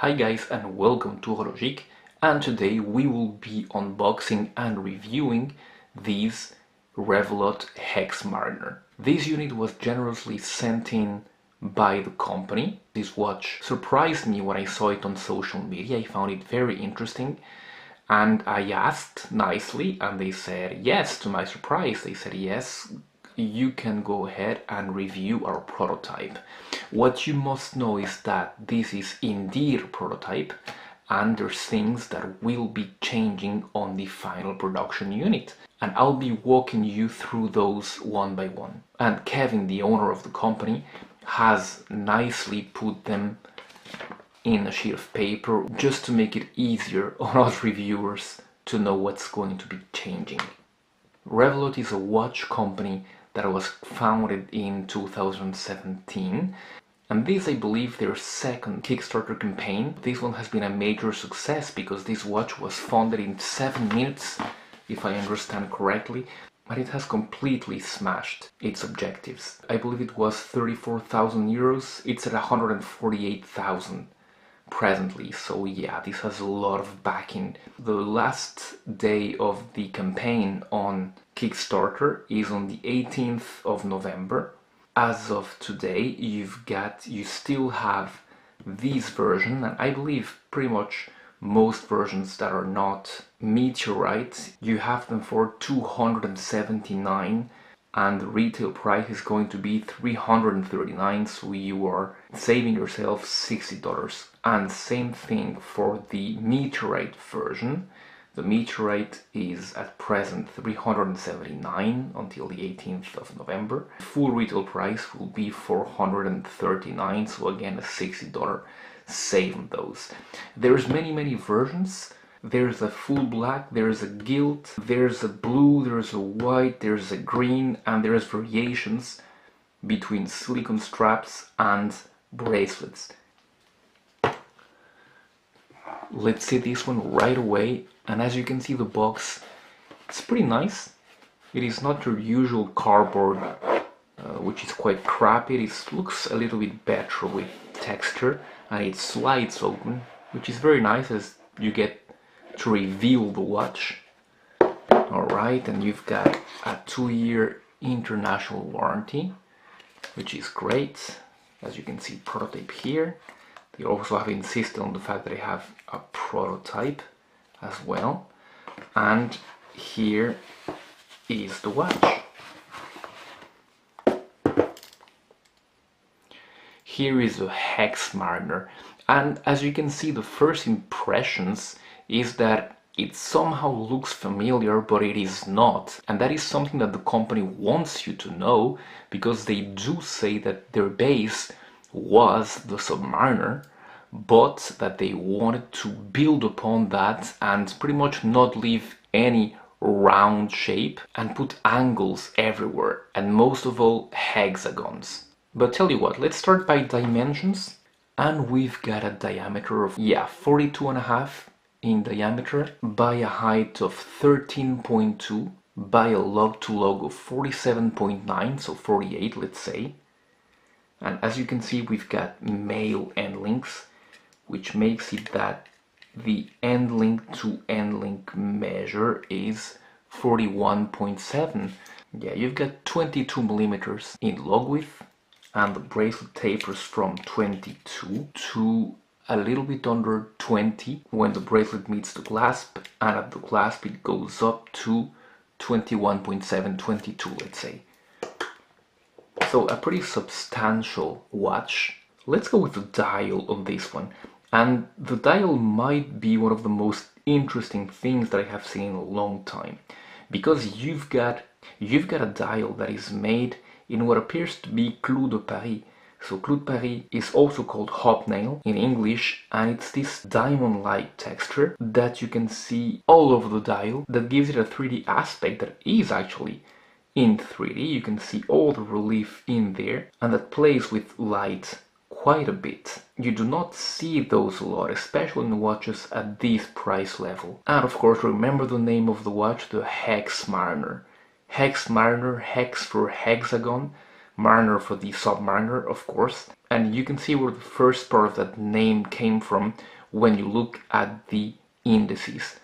Hi guys and welcome to Horologique, and today we will be unboxing and reviewing this Revelot Hexmariner. This unit was generously sent in by the company. This watch surprised me when I saw it on social media. I found it very interesting and I asked nicely and they said yes. To my surprise, they said yes, you can go ahead and review our prototype. What you must know is that this is indeed a prototype and there's things that will be changing on the final production unit, and I'll be walking you through those one by one. And Kevin, the owner of the company, has nicely put them in a sheet of paper just to make it easier on us reviewers to know what's going to be changing. Revelot is a watch company that was founded in 2017, and this, I believe, their second Kickstarter campaign. This one has been a major success because this watch was funded in 7 minutes, if I understand correctly, but it has completely smashed its objectives. I believe it was 34,000 euros, it's at 148,000 presently, so yeah, this has a lot of backing. The last day of the campaign on Kickstarter is on the 18th of November. As of today, you still have this version, and I believe pretty much most versions that are not meteorite, you have them for 279, and the retail price is going to be 339, so you are saving yourself $60. And same thing for the meteorite version. The meteorite is at present 379 until the 18th of November. Full retail price will be 439, so again a $60 save on those. There's many versions. There's a full black, there's a gilt, there's a blue, there's a white, there's a green, and there's variations between silicone straps and bracelets. Let's see this one right away, and as you can see, the box, it's pretty nice. It is not your usual cardboard, which is quite crappy. It looks a little bit better with texture, and it slides open, which is very nice as you get to reveal the watch. Alright, and you've got a 2-year international warranty, which is great. As you can see, prototype here. They also have insisted on the fact that they have a prototype as well. And here is the watch. Here is the Hexmariner, and as you can see, the first impressions is that it somehow looks familiar, but it is not. And that is something that the company wants you to know, because they do say that their base was the Submariner, but that they wanted to build upon that and pretty much not leave any round shape and put angles everywhere, and most of all hexagons. But tell you what, let's start by dimensions, and we've got a diameter of 42.5 in diameter by a height of 13.2 by a lug to lug of 47.9, so 48 let's say. And as you can see, we've got male end links, which makes it that the end link to end link measure is 41.7. Yeah, you've got 22 millimeters in lug width, and the bracelet tapers from 22 to a little bit under 20 when the bracelet meets the clasp, and at the clasp it goes up to 21.7, 22 let's say. So a pretty substantial watch. Let's go with the dial on this one, and the dial might be one of the most interesting things that I have seen in a long time, because you've got a dial that is made in what appears to be clou de Paris. So clou de Paris is also called hobnail in English, and it's this diamond-like texture that you can see all over the dial that gives it a 3D aspect that is actually in 3D. You can see all the relief in there, and that plays with light quite a bit. You do not see those a lot, especially in watches at this price level. And of course, remember the name of the watch, the Hexmariner. Hexmariner, hex for hexagon, Mariner for the Submariner, of course. And you can see where the first part of that name came from when you look at the indices.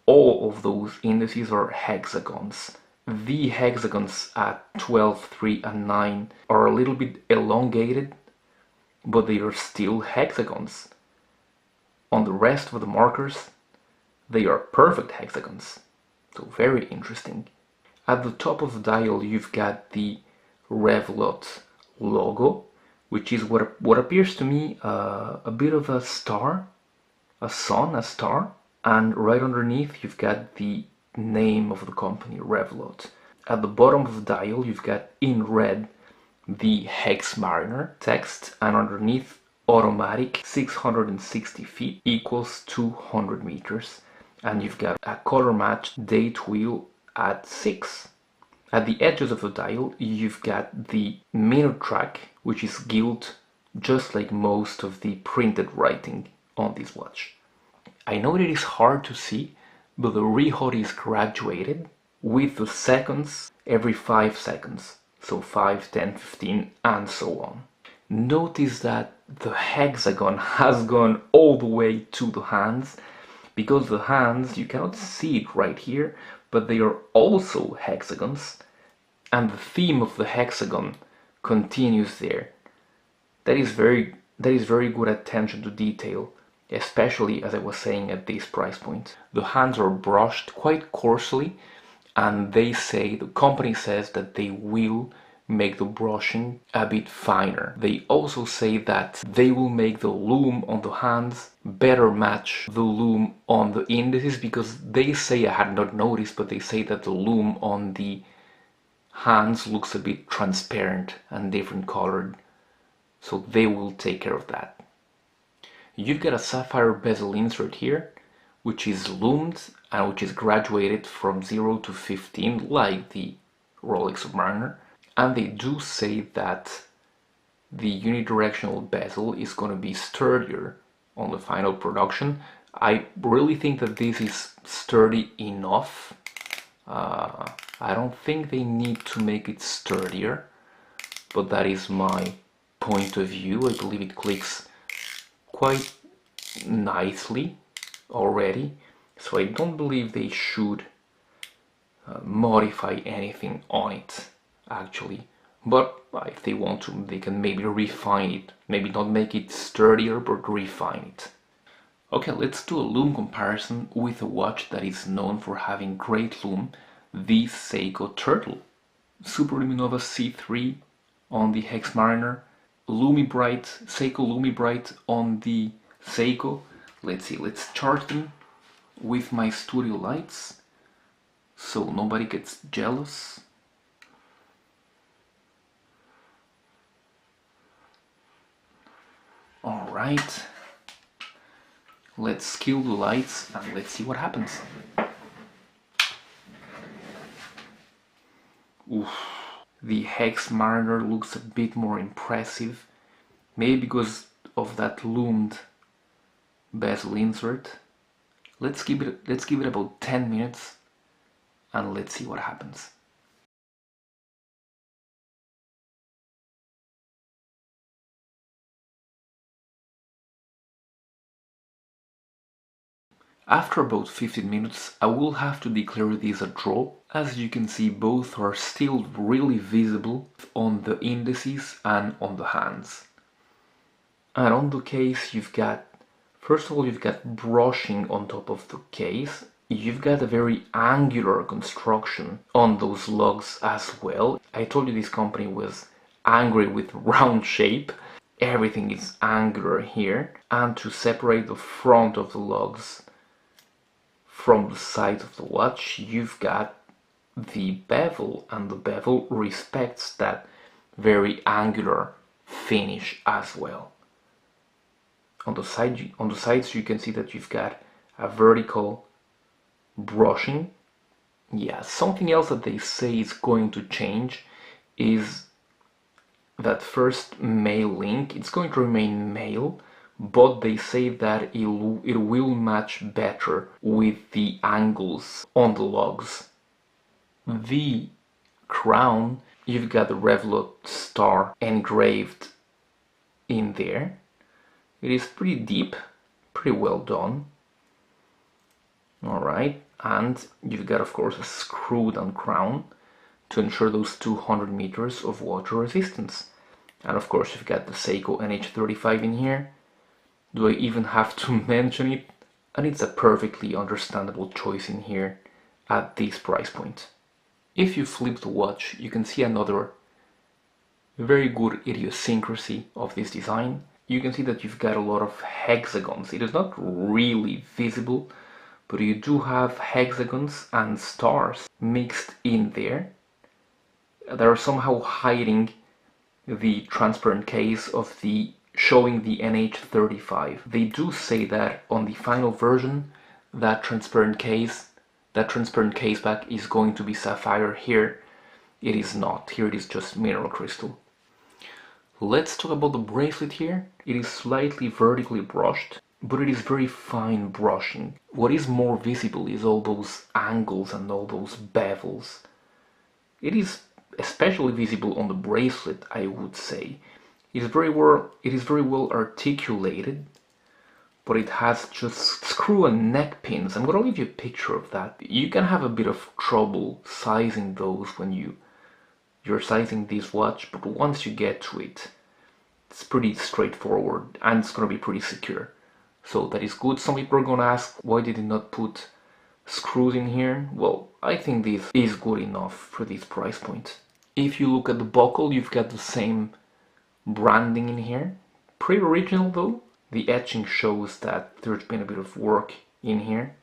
All of those indices are hexagons. The hexagons at 12, 3, and 9 are a little bit elongated, but they are still hexagons. On the rest of the markers, they are perfect hexagons. So very interesting. At the top of the dial, you've got the Revelot logo, which is what appears to me a bit of a star, a sun, a star. And right underneath, you've got the name of the company, Revelot. At the bottom of the dial, you've got in red the Hexmariner text, and underneath automatic 660 feet equals 200 meters. And you've got a color matched date wheel at 6. At the edges of the dial, you've got the minute track, which is gilt just like most of the printed writing on this watch. I know that it is hard to see, but the rehaut is graduated with the seconds every 5 seconds. So 5, 10, 15, and so on. Notice that the hexagon has gone all the way to the hands, because the hands, you cannot see it right here, but they are also hexagons, and the theme of the hexagon continues there. That is very good attention to detail, especially, as I was saying, at this price point. The hands are brushed quite coarsely, and the company says that they will make the brushing a bit finer. They also say that they will make the lume on the hands better match the lume on the indices, because they say, I had not noticed, but they say that the lume on the hands looks a bit transparent and different colored. So they will take care of that. You've got a sapphire bezel insert here, which is lumed and which is graduated from 0 to 15 like the Rolex Submariner. And they do say that the unidirectional bezel is going to be sturdier on the final production. I really think that this is sturdy enough. I don't think they need to make it sturdier, but that is my point of view. I believe it clicks quite nicely already, so I don't believe they should modify anything on it actually. But if they want to, they can maybe refine it, maybe not make it sturdier, but refine it. Okay, let's do a lume comparison with a watch that is known for having great lume, the Seiko Turtle. Super Luminova C3 on the Hexmariner, Lumibright, Seiko Lumibright on the Seiko. Let's see, let's charge them with my studio lights so nobody gets jealous. Alright, let's kill the lights and let's see what happens. Oof. The Hexmariner looks a bit more impressive, maybe because of that lumed bezel insert. Let's give it about 10 minutes and let's see what happens. After about 15 minutes, I will have to declare this a draw. As you can see, both are still really visible on the indices and on the hands. And on the case, you've got, first of all, you've got brushing on top of the case. You've got a very angular construction on those lugs as well. I told you this company was angry with round shape. Everything is angular here. And to separate the front of the lugs from the side of the watch, you've got the bevel, and the bevel respects that very angular finish as well. On the sides you can see that you've got a vertical brushing. Yeah, something else that they say is going to change is that first male link. It's going to remain male, but they say that it will match better with the angles on the lugs. The crown You've got the Revelot star engraved in there. It is pretty deep, pretty well done. Alright, and you've got of course a screwed on crown to ensure those 200 meters of water resistance. And of course you've got the Seiko NH35 in here. Do I even have to mention it? And it's a perfectly understandable choice in here at this price point. If you flip the watch, you can see another very good idiosyncrasy of this design. You can see that you've got a lot of hexagons. It is not really visible, but you do have hexagons and stars mixed in there. They are somehow hiding the transparent case of the showing the NH35. They do say that on the final version that transparent case back is going to be sapphire. Here it is not. Here it is just mineral crystal. Let's talk about the bracelet here. It is slightly vertically brushed, but it is very fine brushing. What is more visible is all those angles and all those bevels. It is especially visible on the bracelet, I would say. It is very well articulated, but it has just screw and neck pins. I'm gonna leave you a picture of that. You can have a bit of trouble sizing those when you're sizing this watch, but once you get to it, it's pretty straightforward and it's gonna be pretty secure. So that is good. Some people are gonna ask, why did it not put screws in here? Well, I think this is good enough for this price point. If you look at the buckle, you've got the same branding in here. Pretty original though. The etching shows that there's been a bit of work in here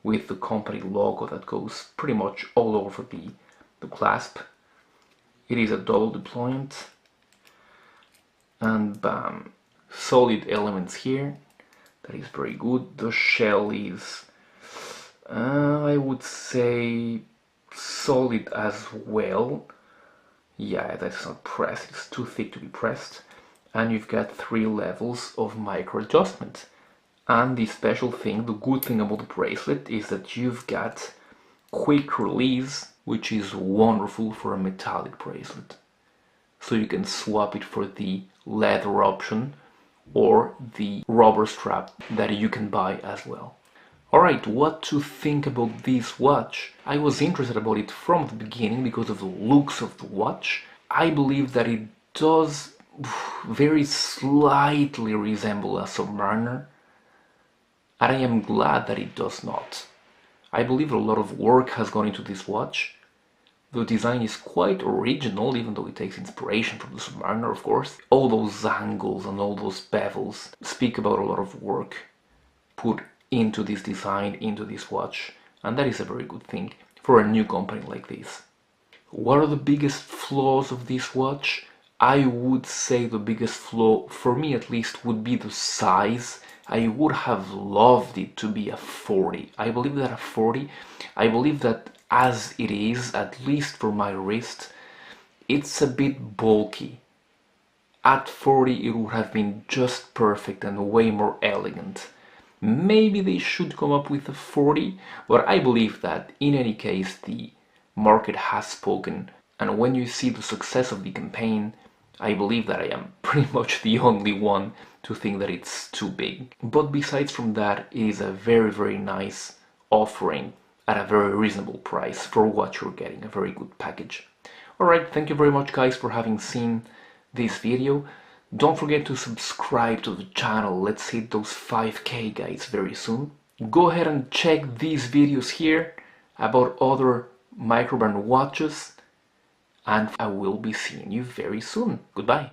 with the company logo that goes pretty much all over the clasp. It is a double deployment, and bam, solid elements here. That is very good. The shell is, I would say, solid as well. Yeah, that's not pressed, it's too thick to be pressed. And you've got 3 levels of micro adjustment. And the special thing, the good thing about the bracelet is that you've got quick release, which is wonderful for a metallic bracelet. So you can swap it for the leather option or the rubber strap that you can buy as well. Alright, what to think about this watch? I was interested about it from the beginning because of the looks of the watch. I believe that it does very slightly resemble a Submariner, and I am glad that it does not. I believe a lot of work has gone into this watch. The design is quite original, even though it takes inspiration from the Submariner, of course. All those angles and all those bevels speak about a lot of work put into this design, into this watch, and that is a very good thing for a new company like this. What are the biggest flaws of this watch? I would say the biggest flaw, for me at least, would be the size. I would have loved it to be a 40. I believe that as it is, at least for my wrist, it's a bit bulky. At 40 it would have been just perfect and way more elegant. Maybe they should come up with a 40, but I believe that in any case the market has spoken, and when you see the success of the campaign, I believe that I am pretty much the only one to think that it's too big. But besides from that, it is a very nice offering at a very reasonable price for what you're getting, a very good package. Alright, thank you very much guys for having seen this video. Don't forget to subscribe to the channel. Let's hit those 5K guys very soon. Go ahead and check these videos here about other microbrand watches, and I will be seeing you very soon. Goodbye.